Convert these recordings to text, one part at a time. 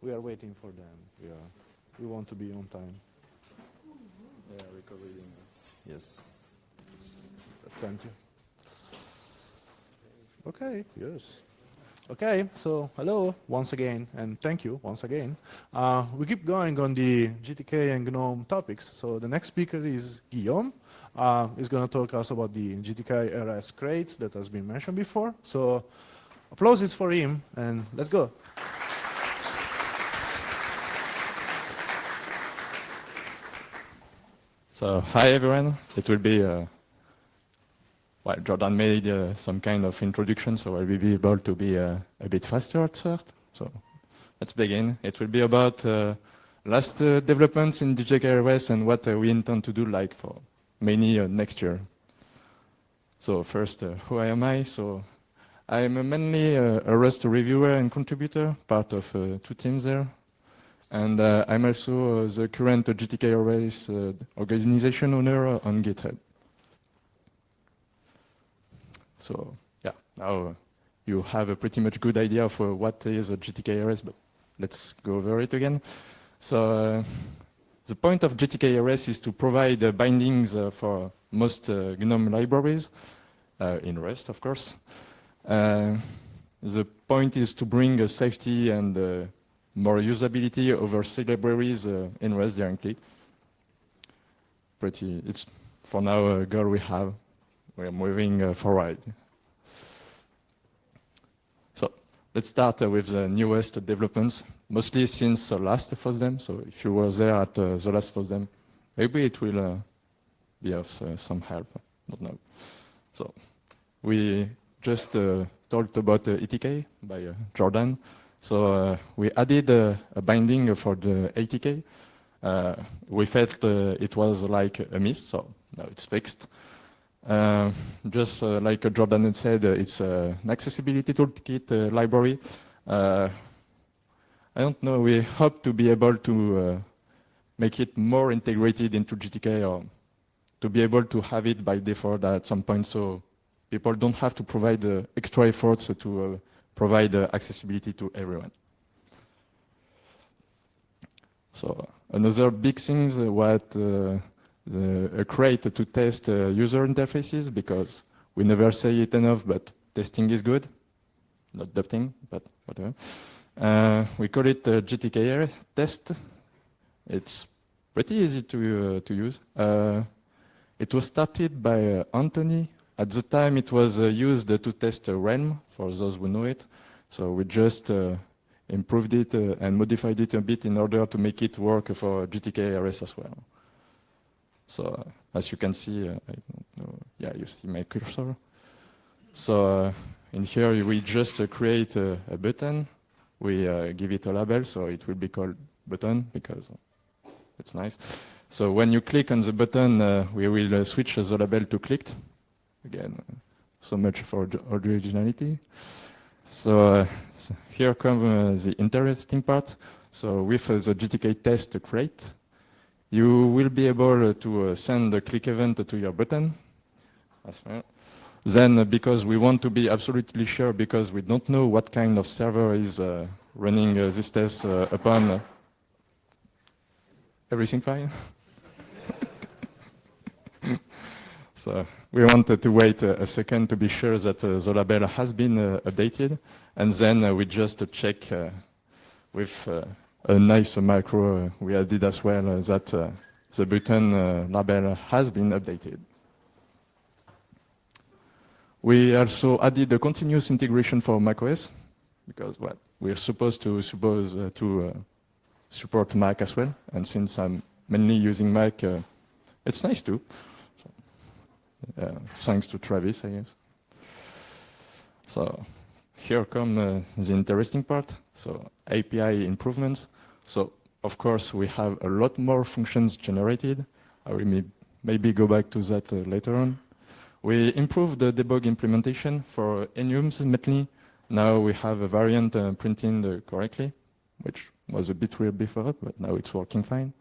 We are waiting for them. We want to be on time. Yeah, recovery. Yes. It's 20. Okay, yes. Okay, so hello once again, and thank you once again. We keep going on the GTK and GNOME topics. So the next speaker is Guillaume. He's going to talk us about the GTK RS crates that has been mentioned before. So applause for him, and let's go. So hi everyone. It will be well, Jordan made some kind of introduction, so I will be able to be a bit faster at first. So let's begin. It will be about last developments in GTK Rust and what we intend to do like for many next year. So first, who am I? So I'm mainly a Rust reviewer and contributor, part of 2 teams there. And I'm also the current GTK Rust organization owner on GitHub. So yeah, now you have a pretty much good idea of what is a GTK RS, but let's go over it again. So the point of GTK RS is to provide bindings for most GNOME libraries, in Rust, of course. The point is to bring safety and more usability over C libraries in Rust directly. It's for now a goal we have. We're moving forward. So let's start with the newest developments, mostly since the last FOSDEM. So if you were there at the last FOSDEM, maybe it will be of some help. I don't know. So we just talked about ETK by Jordan. So we added a binding for the ATK. We felt it was like a miss, so now it's fixed. Just like Jordan had said, it's an accessibility toolkit library. I don't know, we hope to be able to make it more integrated into GTK or to be able to have it by default at some point so people don't have to provide extra efforts to provide accessibility to everyone. So another big thing is what a crate to test user interfaces, because we never say it enough, but testing is good. Not duping, but whatever. We call it GTK test. It's pretty easy to use. It was started by Anthony. At the time, it was used to test Realm, for those who know it. So we just improved it and modified it a bit in order to make it work for GTK RS as well. So as you can see, I don't know, yeah, you see my cursor. So in here, we just create a button. We give it a label, so it will be called button because it's nice. So when you click on the button, we will switch the label to clicked. Again, so much for originality. So here comes the interesting part. So with the GTK test crate, you will be able to send a click event to your button. That's right. Then, because we want to be absolutely sure, because we don't know what kind of server is running this test upon, everything fine? So we wanted to wait a second to be sure that the label has been updated, and then we just check with a nice macro we added as well that the button label has been updated. We also added a continuous integration for macOS because well, we're supposed to support Mac as well, and since I'm mainly using Mac, it's nice too. Thanks to Travis, I guess. So here come the interesting part. So API improvements. So of course we have a lot more functions generated. I will maybe go back to that later on. We improved the debug implementation for enums mainly. Now we have a variant printing correctly, which was a bit weird before, but now it's working fine.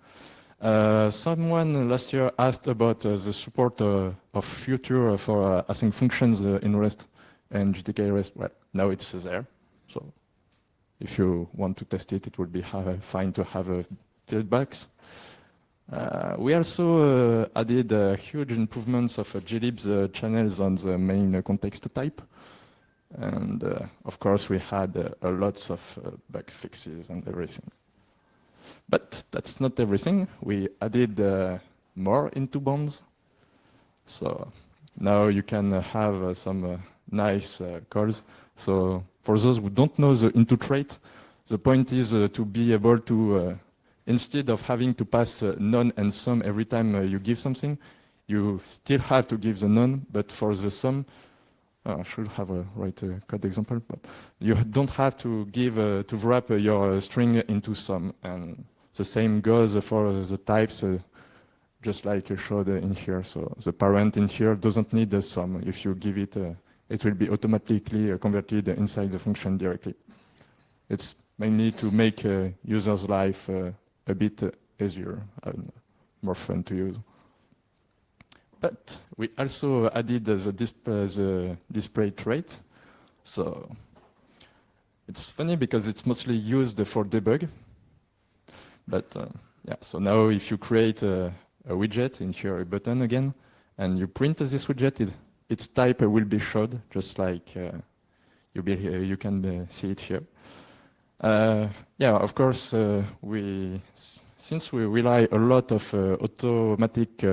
Someone last year asked about the support of future for async functions in Rust and GTK Rust. Well, now it's there, so if you want to test it, it would be fine to have a bugs. We also added huge improvements of glibs channels on the main context type. And of course, we had lots of bug fixes and everything. But that's not everything. We added more into bonds. So now you can have some nice calls. So for those who don't know the into trait, the point is to be able to, instead of having to pass none and some every time you give something, you still have to give the none, but for the sum, I should have a code example, but you don't have to give to wrap your string into sum, and the same goes for the types, just like I showed in here. So the parent in here doesn't need a sum. If you give it, it will be automatically converted inside the function directly. It's mainly to make users' life a bit easier and more fun to use. But we also added the display trait. So it's funny because it's mostly used for debug. But yeah, so now if you create a widget in here, a button again, and you print this widget, its type will be showed, just like you can see it here. Yeah, of course, since we rely a lot of automatic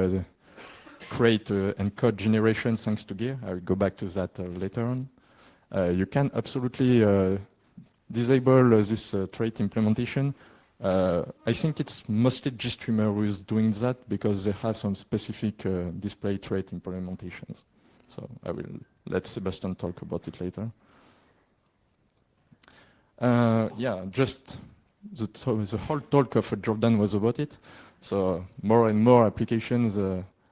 create and code generation thanks to Gear. I will go back to that later on. You can absolutely disable this trait implementation. I think it's mostly GStreamer who is doing that because they have some specific display trait implementations. So I will let Sebastian talk about it later. Yeah, just the whole talk of Jordan was about it. So more and more applications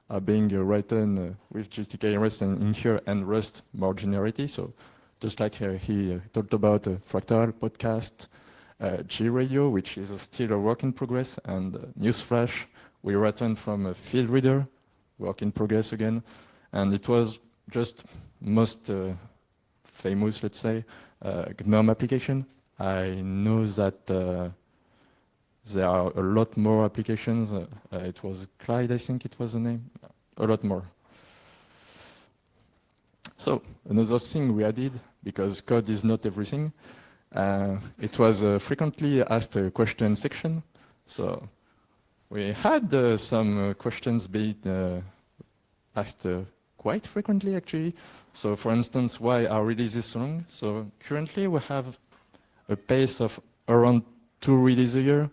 are being written with GTK Rust and in here and Rust more generally. So just like he talked about Fractal, Podcast, G-Radio, which is still a work in progress, and Newsflash, we written from a field reader, work in progress again. And it was just most famous, let's say, GNOME application. I know that there are a lot more applications. It was Clyde, I think it was the name. A lot more. So another thing we added, because code is not everything, it was a frequently asked question section. So we had some questions being asked quite frequently, actually. So for instance, why are releases so long? So currently we have a pace of around 2 releases a year.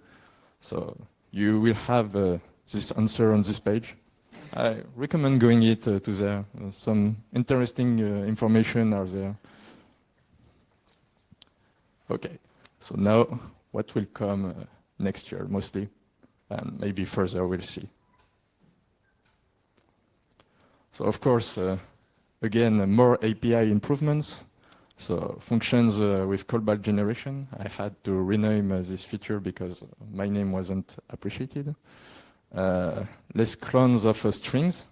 So you will have this answer on this page. I recommend going to there. Some interesting information are there. Okay, so now what will come next year mostly, and maybe further, we'll see. So of course, again, more API improvements. So functions with callback generation. I had to rename this feature because my name wasn't appreciated. Less clones of strings.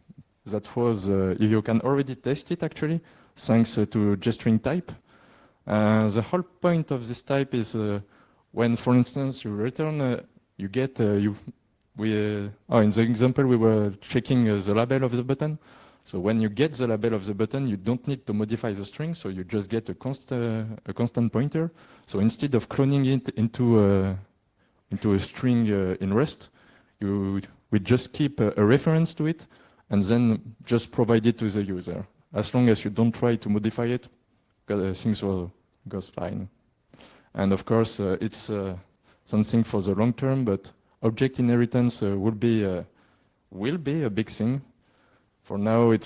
That was, you can already test it actually, thanks to GString type. The whole point of this type is when, for instance, you return, you get, in the example, we were checking the label of the button. So when you get the label of the button, you don't need to modify the string, so you just get a constant pointer. So instead of cloning it into a string in Rust, we just keep a reference to it and then just provide it to the user. As long as you don't try to modify it, things will goes fine. And of course, it's something for the long term, but object inheritance will be a big thing. For now, I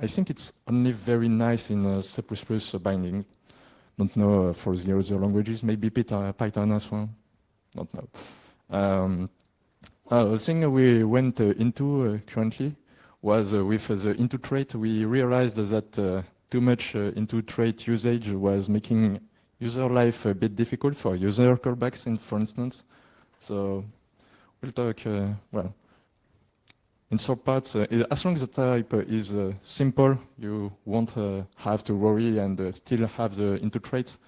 think it's only very nice in C++ binding. Don't know for the other languages, maybe Python as well. Don't know. The thing we went into currently was with the into trait. We realized that too much into trait usage was making user life a bit difficult for user callbacks, for instance. So we'll talk, well, in short parts, as long as the type is simple, you won't have to worry and still have the into traits.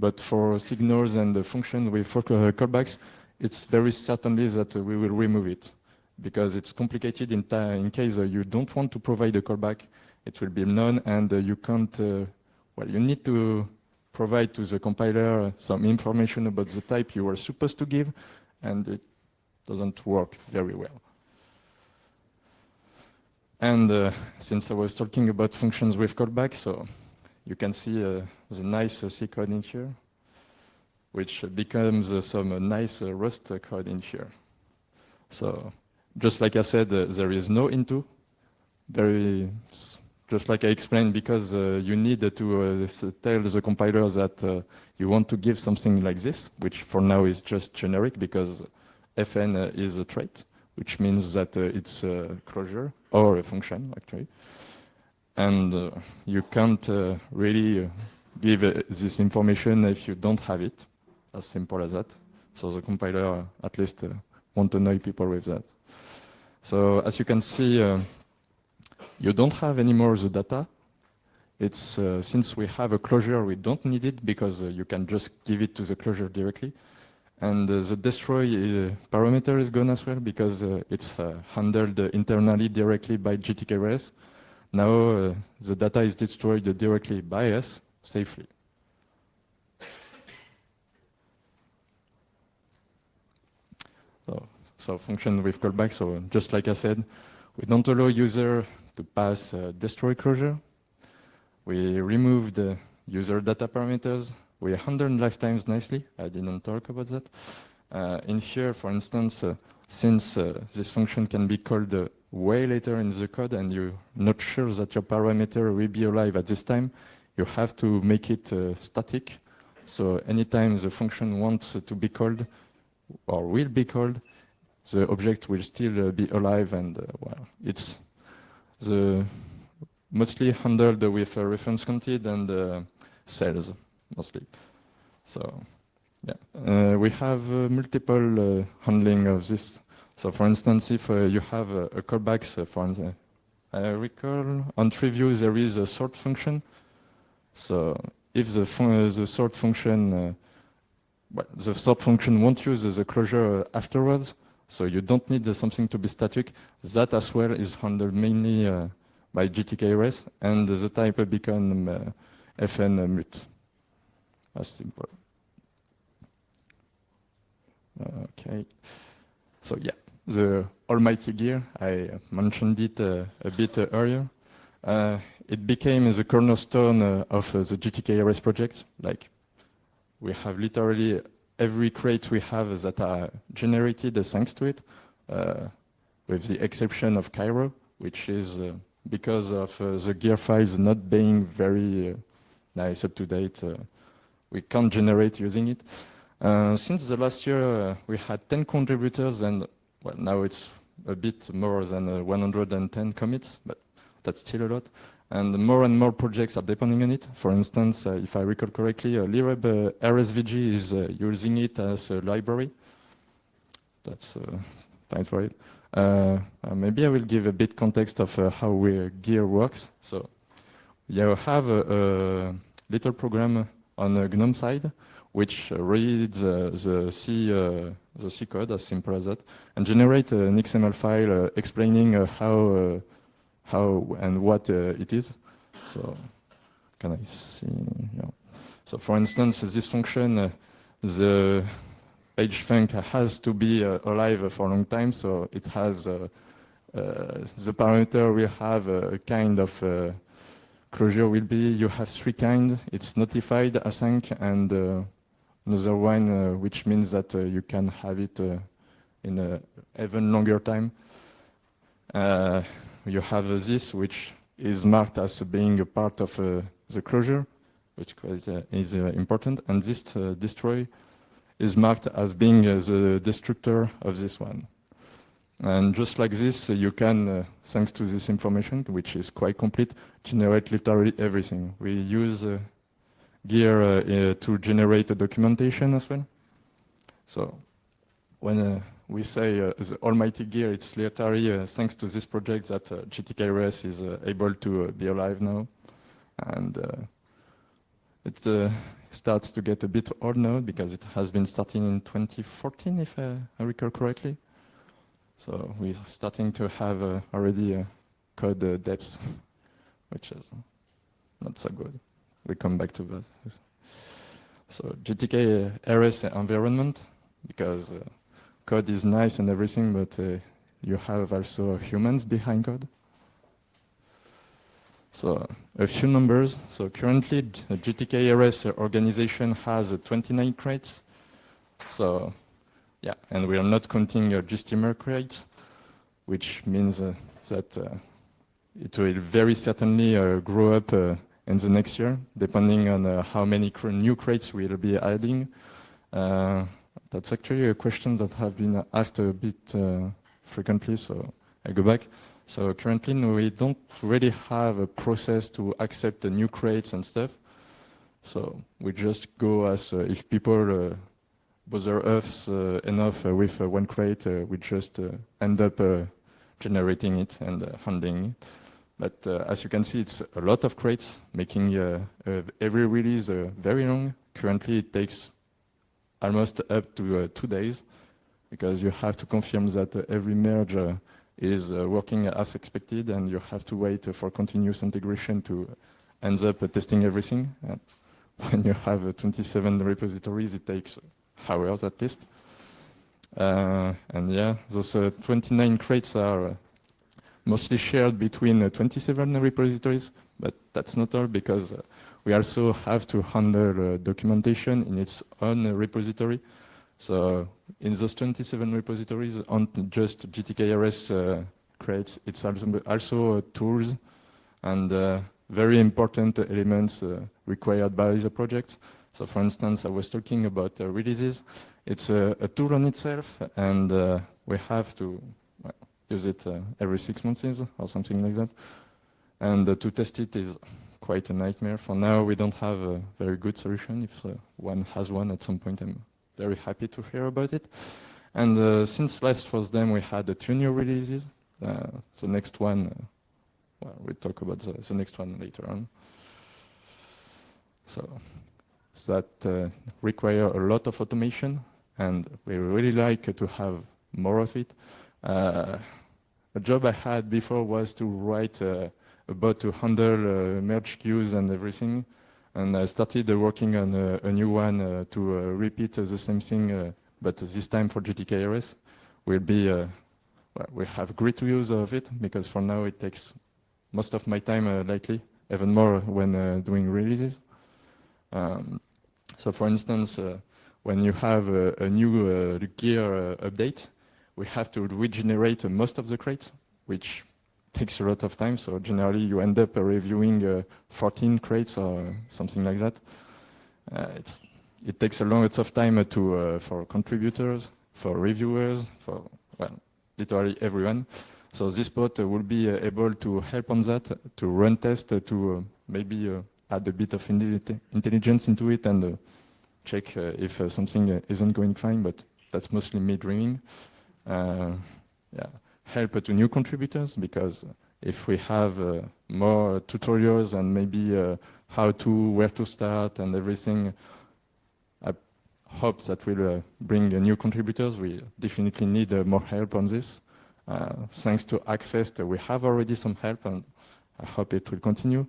But for signals and the function with callbacks, it's very certainly that we will remove it because it's complicated in case you don't want to provide a callback. It will be none, and you can't. Well, you need to provide to the compiler some information about the type you were supposed to give, and it doesn't work very well. And since I was talking about functions with callback, so you can see the nice C code in here, which becomes some nice Rust code in here. So just like I said, there is no into. Just like I explained, because you need to tell the compiler that you want to give something like this, which for now is just generic because fn is a trait, which means that it's a closure or a function, actually. And you can't really give this information if you don't have it, as simple as that. So the compiler at least won't annoy people with that. So as you can see, you don't have anymore the data. It's since we have a closure, we don't need it because you can just give it to the closure directly. And the destroy parameter is gone as well because it's handled internally directly by GTK Rust. Now the data is destroyed directly by us safely. So function with callback. So just like I said, we don't allow user to pass destroy closure. We removed the user data parameters. We handled lifetimes nicely. I didn't talk about that. In here, for instance, since this function can be called way later in the code and you're not sure that your parameter will be alive at this time, you have to make it static. So anytime the function wants to be called or will be called, the object will still be alive, and well, it's mostly handled with reference counted and cells mostly. So yeah, we have multiple handling of this. So for instance, if you have a callbacks, for I recall on preview there is a sort function. So if the sort function, the sort function won't use the closure afterwards, so you don't need something to be static. That as well is handled mainly by GTK Rust, and the type become fn mut. As simple. Okay. So yeah, the almighty gear, I mentioned it a bit earlier. It became the cornerstone of the GTK Rust project. Like, we have literally every crate we have that are generated thanks to it, with the exception of Cairo, which is because of the gear files not being very nice, up to date. We can't generate using it. Since the last year, we had 10 contributors, and well, now it's a bit more than 110 commits, but that's still a lot. And more projects are depending on it. For instance, if I recall correctly, Lireb RSVG is using it as a library. That's fine for it. Maybe I will give a bit context of how gear works. So you have a little program on the GNOME side, which reads the C code, as simple as that, and generate an XML file explaining how and what it is. So can I see? Yeah. So for instance, this function, the page func has to be alive for a long time, so it has the parameter will have a kind of closure will be, you have three kinds. It's notified, async, and another one, which means that you can have it in an even longer time. You have this, which is marked as being a part of the closure, which is important, and this destroy is marked as being the destructor of this one. And just like this, you can, thanks to this information, which is quite complete, generate literally everything. We use gear to generate a documentation as well. So when we say the almighty gear, it's literally thanks to this project that GTK Rust is able to be alive now. And starts to get a bit old now because it has been starting in 2014, if I recall correctly. So we're starting to have already code depth, which is not so good. We come back to that. So GTK RS environment, because code is nice and everything, but you have also humans behind code. So a few numbers. So currently, the GTK RS organization has 29 crates. So yeah, and we are not counting GSteamer crates, which means that it will very certainly grow up in the next year, depending on how many new crates we'll be adding. That's actually a question that have been asked a bit frequently, so I go back. So currently, we don't really have a process to accept the new crates and stuff. So we just go as if people bother us enough with one crate, we just end up generating it and handling it. But as you can see, it's a lot of crates, making every release very long. Currently, it takes almost up to 2 days, because you have to confirm that every merge is working as expected, and you have to wait for continuous integration to end up testing everything. And when you have 27 repositories, it takes hours at least. And yeah, those 29 crates are mostly shared between 27 repositories, but that's not all, because we also have to handle documentation in its own repository. So in those 27 repositories, on just GTK RS crates, it's also tools and very important elements required by the projects. So for instance, I was talking about releases. It's a tool on itself, and we have to use it every 6 months or something like that. And to test it is quite a nightmare. For now, we don't have a very good solution. If one has one at some point, I'm very happy to hear about it. And since last FOSDEM, we had 2 new releases. The next one, well, we'll talk about the next one later on. So that require a lot of automation, and we really like to have more of it. A job I had before was to write about to handle merge queues and everything. And I started working on a new one to repeat the same thing, but this time for GTK RS. We'll be, well, we have great use of it, because for now it takes most of my time lately, even more when doing releases. So for instance, when you have a new gear update, we have to regenerate most of the crates, which takes a lot of time. So generally you end up reviewing 14 crates or something like that. It takes a lot of time for contributors, for reviewers, for, well, literally everyone. So this bot will be able to help on that, to run tests, to maybe add a bit of intelligence into it and check if something isn't going fine, but that's mostly me dreaming. Yeah, help to new contributors, because if we have more tutorials and maybe where to start and everything, I hope that will bring new contributors. We definitely need more help on this. Thanks to Hackfest, we have already some help, and I hope it will continue.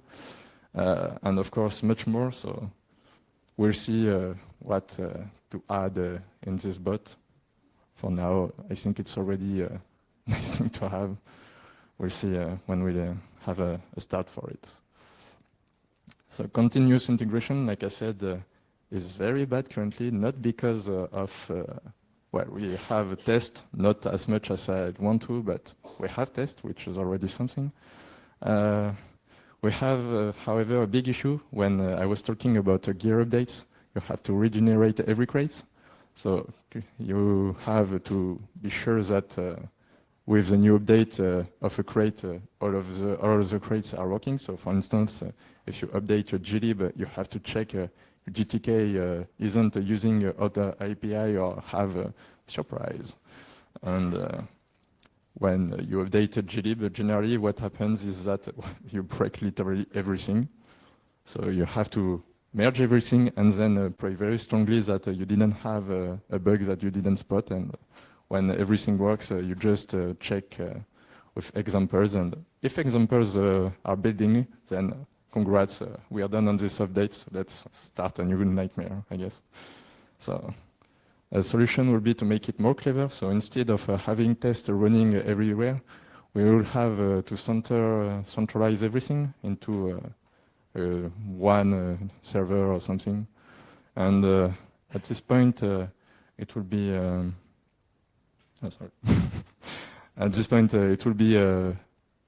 And of course, much more. So we'll see what to add in this bot. For now, I think it's already a nice thing to have. We'll see when we have a start for it. So continuous integration, like I said, is very bad currently, not because of, well, we have a test, not as much as I'd want to, but we have test, which is already something. We have, however, a big issue when I was talking about gear updates. You have to regenerate every crate. So you have to be sure that with the new update of a crate, all of the crates are working. So for instance, if you update your glib, you have to check GTK isn't using other API or have a surprise. And when you update a glib, generally what happens is that you break literally everything. So you have to merge everything, and then pray very strongly that you didn't have a bug that you didn't spot. And when everything works, you just check with examples. And if examples are building, then congrats, we are done on this update. So let's start a new nightmare, I guess. So a solution will be to make it more clever. So instead of having tests running everywhere, we will have to centralize everything into one server or something. And at this point, it will be sorry. At this point, it will be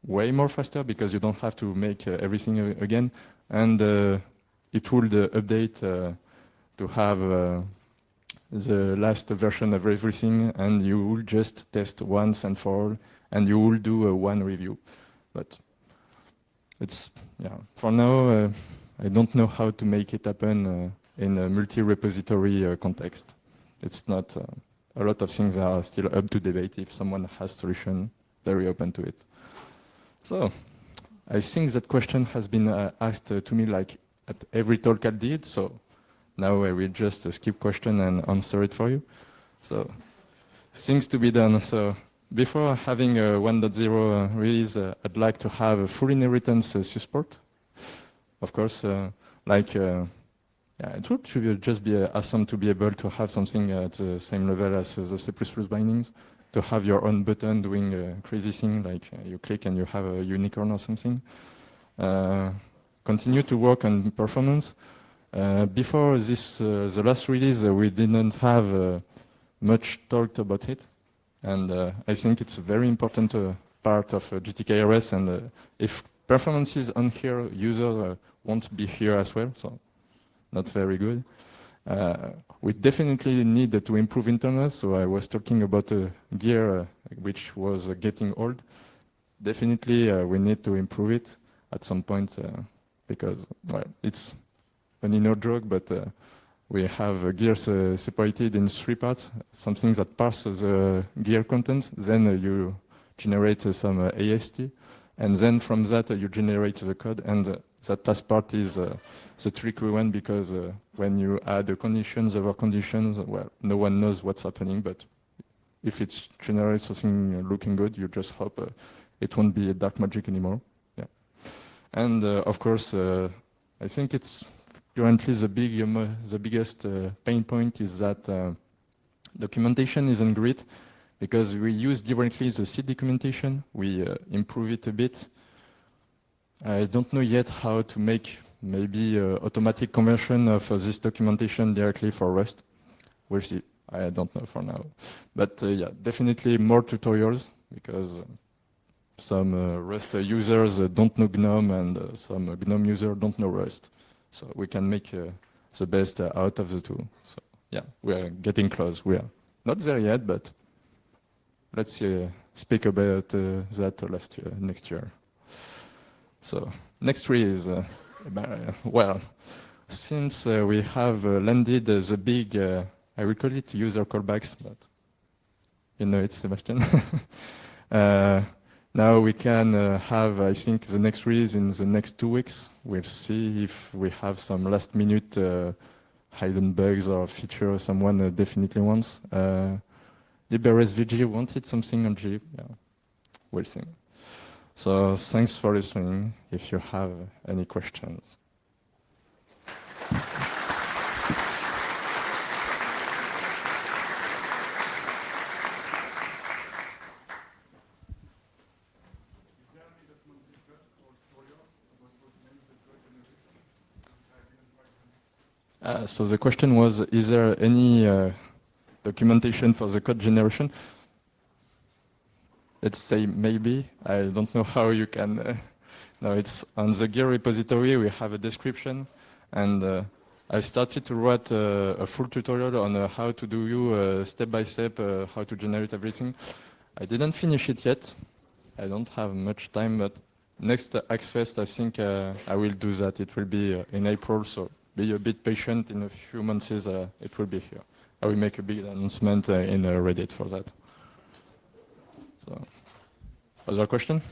way more faster because you don't have to make everything again, and it will update to have the last version of everything, and you will just test once and for all, and you will do one review. But it's, yeah, for now, I don't know how to make it happen in a multi-repository context. It's not, a lot of things are still up to debate. If someone has solution, very open to it. So I think that question has been asked to me like at every talk I did. So now I will just skip question and answer it for you. So things to be done. So before having a 1.0 release, I'd like to have a full inheritance support. Of course, yeah, it would just be awesome to be able to have something at the same level as the C++ bindings, to have your own button doing a crazy thing, like you click and you have a unicorn or something. Continue to work on performance. Before this, the last release, we didn't have much talked about it. And I think it's a very important part of GTK Rust. And if performance is on here, users won't be here as well. So not very good. We definitely need to improve internals. So I was talking about gear, which was getting old. Definitely, we need to improve it at some point because, well, it's an inner joke, but we have gears separated in 3 parts. Something that parses the gear content, then you generate some AST, and then from that you generate the code. And that last part is the tricky one because when you add the conditions over conditions, well, no one knows what's happening, but if it generates something looking good, you just hope it won't be a dark magic anymore. Yeah. And of course, I think it's currently the biggest pain point is that documentation isn't great because we use directly the C documentation. We improve it a bit. I don't know yet how to make maybe automatic conversion of this documentation directly for Rust. We'll see. I don't know for now. But yeah, definitely more tutorials because some Rust users don't know GNOME and some GNOME users don't know Rust. So we can make the best out of the two. So yeah, we are getting close. We are not there yet, but let's speak about that next year. So next three is, well, since we have landed the big, I will call it user callbacks, but you know it's Sebastian. Now we can have, I think, the next release in the next 2 weeks. We'll see if we have some last minute hidden bugs or feature someone definitely wants. LibreSVG wanted something on G. Yeah, we'll see. So thanks for listening. If you have any questions. So the question was, is there any documentation for the code generation? Let's say maybe. I don't know how you can. No, it's on the Gear repository. We have a description, and I started to write a full tutorial on how to do step by step how to generate everything. I didn't finish it yet. I don't have much time, but next Hackfest, I think I will do that. It will be in April, so be a bit patient. In a few months, it will be here. I will make a big announcement in Reddit for that. So, other question?